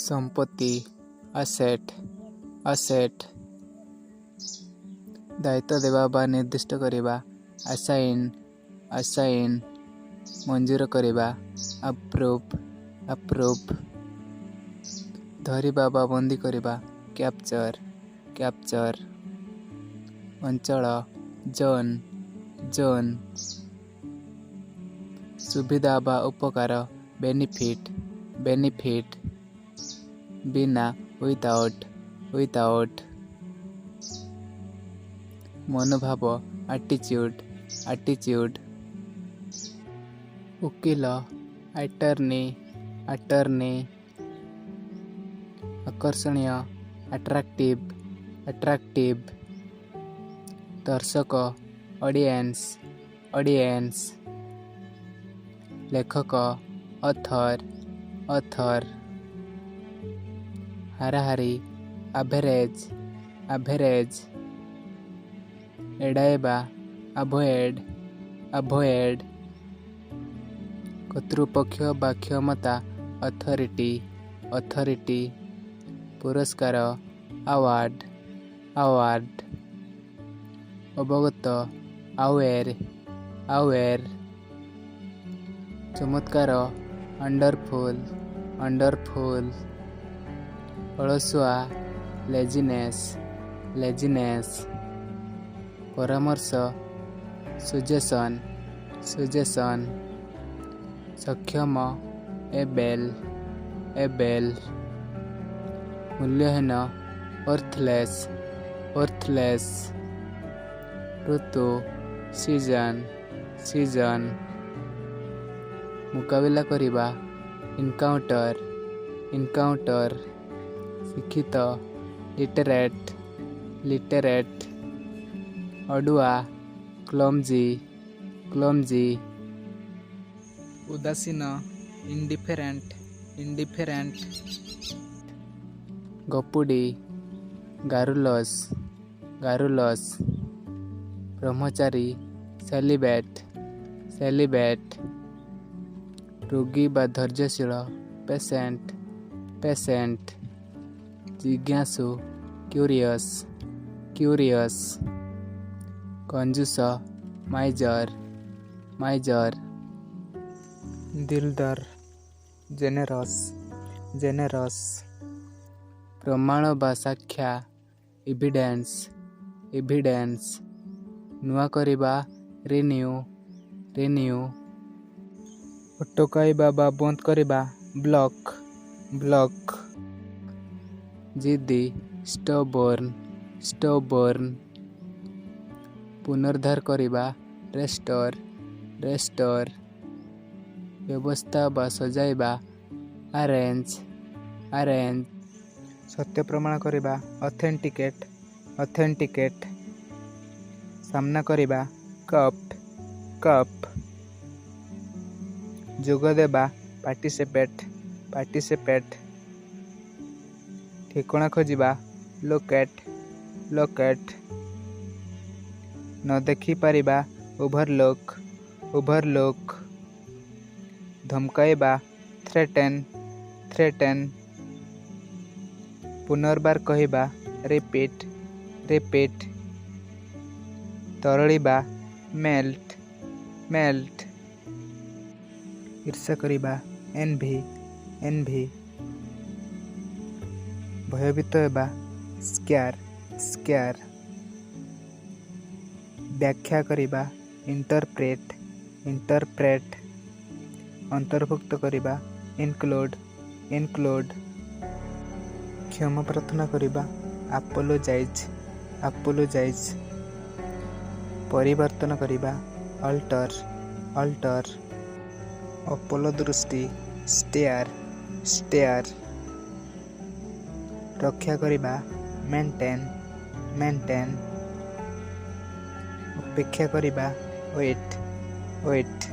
संपत्ति asset asset दायित्व देवा बा निर्दिष्ट करिबा असाइन असाइन मंजूर करिबा अप्रूव अप्रूव धरिबा बा बंदी करिबा कैप्चर कैप्चर अंचल जोन जोन सुविधा बा उपकार बेनिफिट बेनिफिट बिना विदाउट विदाउट मनोभाव एटीट्यूड एटीट्यूड वकील अटर्नी अटर्नी आकर्षणीय अट्रैक्टिव अट्रैक्टिव दर्शक ऑडियंस ऑडियंस लेखक ऑथर ऑथर हाराहारी एवरेज एवरेज एड़ाइबा अवॉइड अवॉइड कर्तृपक्ष बा क्षमता अथॉरिटी अथॉरिटी पुरस्कार अवार्ड अवार्ड अवगत अवेयर अवेयर चमत्कार अंडरफुल अंडरफुल अलसुआ लेजिनेस लेजिनेस परामर्श सुजेशन सुजेशन सक्षम एबेल एबेल मूल्यहीन अर्थलेस अर्थलेस ऋतु सीजन सीजन मुकाबिला करिबा इनकाउंटर इनकाउंटर शिक्षित लिटरेट लिटरेट अडुआ क्लमजी क्लमजी उदासीन इंडिफरेंट इंडिफरेंट गपुडी गारुलस गारुलस ब्रह्मचारी सेलिबेट सेलिबेट रोगी बा धैर्यशील पेशेंट पेशेंट जिज्ञासु क्यूरियस क्यूरियस कंजूस माइजर माइजर दिलदार जेनेरस जेनेरस प्रमाण बा साक्ष्य एविडेंस एविडेंस नुआ करिबा रिन्यू रिन्यू अटकाइबा बा बंद करिबा ब्लॉक ब्लॉक जिद्दी स्टबोर्न स्टबोर्न पुनर्धार करिबा रेस्टोर रेस्टोर व्यवस्था बा सजाइबा अरेंज अरेंज सत्य प्रमाण करिबा ऑथेंटिकेट ऑथेंटिकेट सामना करिबा कप कप जोग देबा पार्टिसिपेट पार्टिसिपेट ठिकाना खोजिबा लोकेट लोकेट न देखि पारिबा ओवरलुक ओवरलुक धमकाइबा थ्रेटन थ्रेटन पुनर्बार कहिबा रिपीट रिपीट तरलिबा मेल्ट मेल्ट ईर्षा करिबा एनभी एनभी भयभीत हेबा स्क्यार स्क्यार व्याख्या करिबा इंटरप्रेट इंटरप्रेट अंतर्भुक्त करिबा इनक्लूड इनक्लूड क्षमा प्रार्थना करिबा अपोलोजाइज अपोलोजाइज परिवर्तन करिबा अल्टर अल्टर अपलो दृष्टि स्टेयर स्टेयर रक्षा करिबा मेंटेन मेंटेन अपेक्षा करिबा वेट वेट